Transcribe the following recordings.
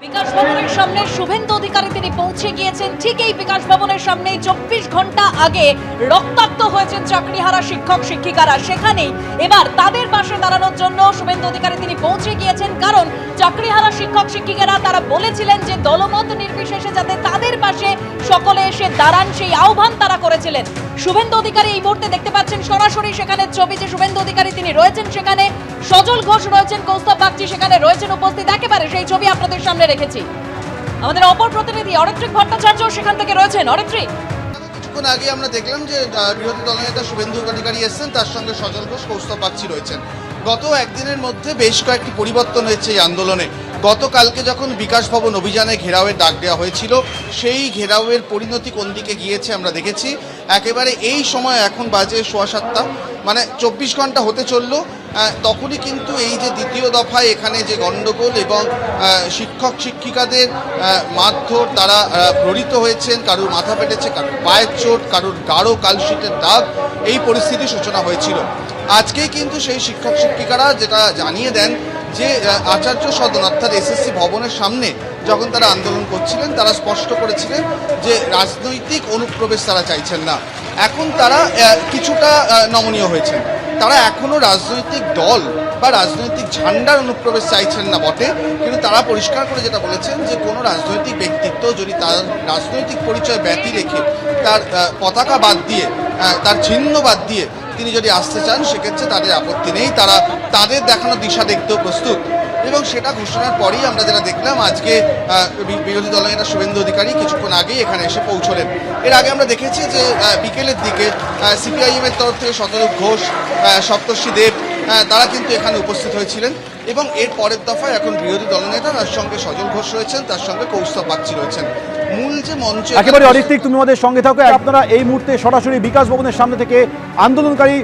বিকাশ ভবনের সামনে শুভেন্দু অধিকারী তিনি পৌঁছে গিয়েছেন। ঠিক এই বিকাশ ভবনের সামনে 24 ঘন্টা আগে রক্তাক্ত হয়েছেন চাকরিহারা শিক্ষক শিক্ষিকারা। সেখানেই এবার তাদের পাশে দাঁড়ানোর জন্য শুভেন্দু অধিকারী তিনি পৌঁছে গিয়েছেন, কারণ চাকরিহারা শিক্ষক শিক্ষিকারা তারা বলেছিলেন যে দলমত নির্বিশেষে যাতে তাদের পাশে সকলে এসে দাঁড়ান, সেই আহ্বান তারা করেছিলেন। শুভেন্দু অধিকারী এই মুহূর্তে দেখতে পাচ্ছেন সরাসরি সেখানে ছবি, যে শুভেন্দু অধিকারী তিনি রয়েছেন সেখানে, সজল ঘোষ রয়েছেন, কৌস্তব বাগচি সেখানে রয়েছেন উপস্থিত। একেবারে সেই ছবি আপনাদের সামনে রেখেছি। আমাদের অপর প্রতিনিধি অরিত্রিক ভট্টাচার্য সেখান থেকে রয়েছেন। অরিত্রিক, কিছুক্ষণ আগে আমরা দেখলাম যে বিরোধী দলনেতা শুভেন্দু অধিকারী এসেছেন, তার সঙ্গে সজল ঘোষ, কৌস্তব বাগচি রয়েছেন। গত একদিনের মধ্যে বেশ কয়েকটি পরিবর্তন হয়েছে এই আন্দোলনে। গতকালকে যখন বিকাশ ভবন অভিযানে ঘেরাওয়ের ডাক দেওয়া হয়েছিল, সেই ঘেরাওয়ের পরিণতি কোন দিকে গিয়েছে আমরা দেখেছি। একেবারে এই সময় এখন বাজে 7:15, মানে 24 ঘন্টা হতে চললো, তখনই কিন্তু এই যে দ্বিতীয় দফায় এখানে যে গণ্ডগোল এবং শিক্ষক শিক্ষিকাদের মারধর, তারা প্রহৃত হয়েছেন, কারুর মাথা ফেটেছে, কারুর পায়ের চোট, কারুর গাঢ় কালশিটের দাগ, এই পরিস্থিতির সূচনা হয়েছিল। আজকেই কিন্তু সেই শিক্ষক শিক্ষিকারা যেটা জানিয়ে দেন যে আচার্য সদন অর্থাৎ এসএসসি ভবনের সামনে যখন তারা আন্দোলন করছিলেন, তারা স্পষ্ট করেছিলেন যে রাজনৈতিক অনুপ্রবেশ তারা চাইছেন না। এখন তারা কিছুটা নমনীয় হয়েছেন। তারা এখনও রাজনৈতিক দল বা রাজনৈতিক ঝান্ডার অনুপ্রবেশ চাইছেন না বটে, কিন্তু তারা পরিষ্কার করে যেটা বলেছেন যে কোনো রাজনৈতিক ব্যক্তিত্ব যদি তার রাজনৈতিক পরিচয় ব্যতি রেখে, তার পতাকা বাদ দিয়ে, তার চিহ্ন বাদ দিয়ে তিনি যদি আসতে চান, সেক্ষেত্রে তাদের আপত্তি নেই। তারা তাদের দেখানো দিশা দেখতেও প্রস্তুত। এবং সেটা ঘোষণার পরেই আমরা যেটা দেখলাম, আজকে বিরোধী দলনেতা শুভেন্দু অধিকারী কিছুক্ষণ আগেই এখানে এসে পৌঁছলেন। এর আগে আমরা দেখেছি যে বিকেলের দিকে সিপিআইএমের তরফ থেকে শতরূপ ঘোষ, সপ্তর্ষি দেব, তারা কিন্তু এখানে উপস্থিত হয়েছিলেন। এবং এর পরের দফায় এখন বিরোধী দলনেতা, তার সঙ্গে সজল ঘোষ রয়েছেন, তার সঙ্গে কৌস্তব বাগচি রয়েছেন। মূল যে মঞ্চ একেবারে অরিত্রিক, তুমি আমাদের সঙ্গে থাকো। আপনারা এই মুহূর্তে সরাসরি বিকাশ ভবনের সামনে থেকে আন্দোলনকারী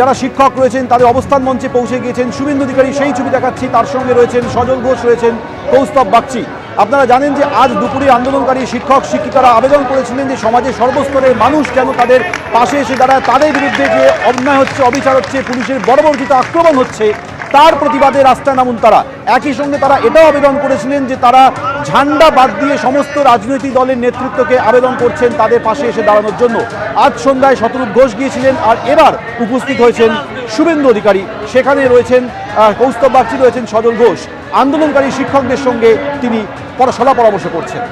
যারা শিক্ষক রয়েছেন তাদের অবস্থান মঞ্চে পৌঁছে গিয়েছেন। শুভেন্দু অধিকারী সেই ছবি দেখাচ্ছি, তার সঙ্গে রয়েছেন সজল ঘোষ, রয়েছেন কৌস্তব বাগচি। আপনারা জানেন যে আজ দুপুরে আন্দোলনকারী শিক্ষক শিক্ষিকারা আবেদন করেছিলেন যে সমাজের সর্বস্তরের মানুষ যেন তাদের পাশে এসে দাঁড়ায়, তাদের বিরুদ্ধে যে অন্যায় হচ্ছে, অবিচার হচ্ছে, পুলিশের বর্বরোচিত আক্রমণ হচ্ছে, তার প্রতিবাদে রাস্তায় নামুন তারা। একই সঙ্গে তারা এটাও আবেদন করেছিলেন যে তারা ঝান্ডা বাদ দিয়ে সমস্ত রাজনৈতিক দলের নেতৃত্বকে আবেদন করছেন তাদের পাশে এসে দাঁড়ানোর জন্য। আজ সন্ধ্যায় শতরূপ ঘোষ গিয়েছিলেন, আর এবার উপস্থিত হয়েছেন শুভেন্দু অধিকারী। সেখানে রয়েছেন কৌস্তব বাগচি, রয়েছেন সজল ঘোষ। আন্দোলনকারী শিক্ষকদের সঙ্গে তিনি সলা পরামর্শ করছেন।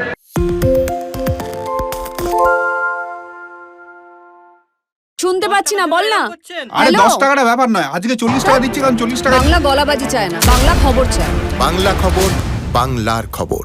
শুনতে পাচ্ছি না, বল না। আরে 10 টাকাটা ব্যাপার নয়, আজকে 40 টাকা দিচ্ছি, কারণ 40 টাকা। বাংলা গলাবাজি চায় না, বাংলা খবর চায়। বাংলা খবর, বাংলার খবর।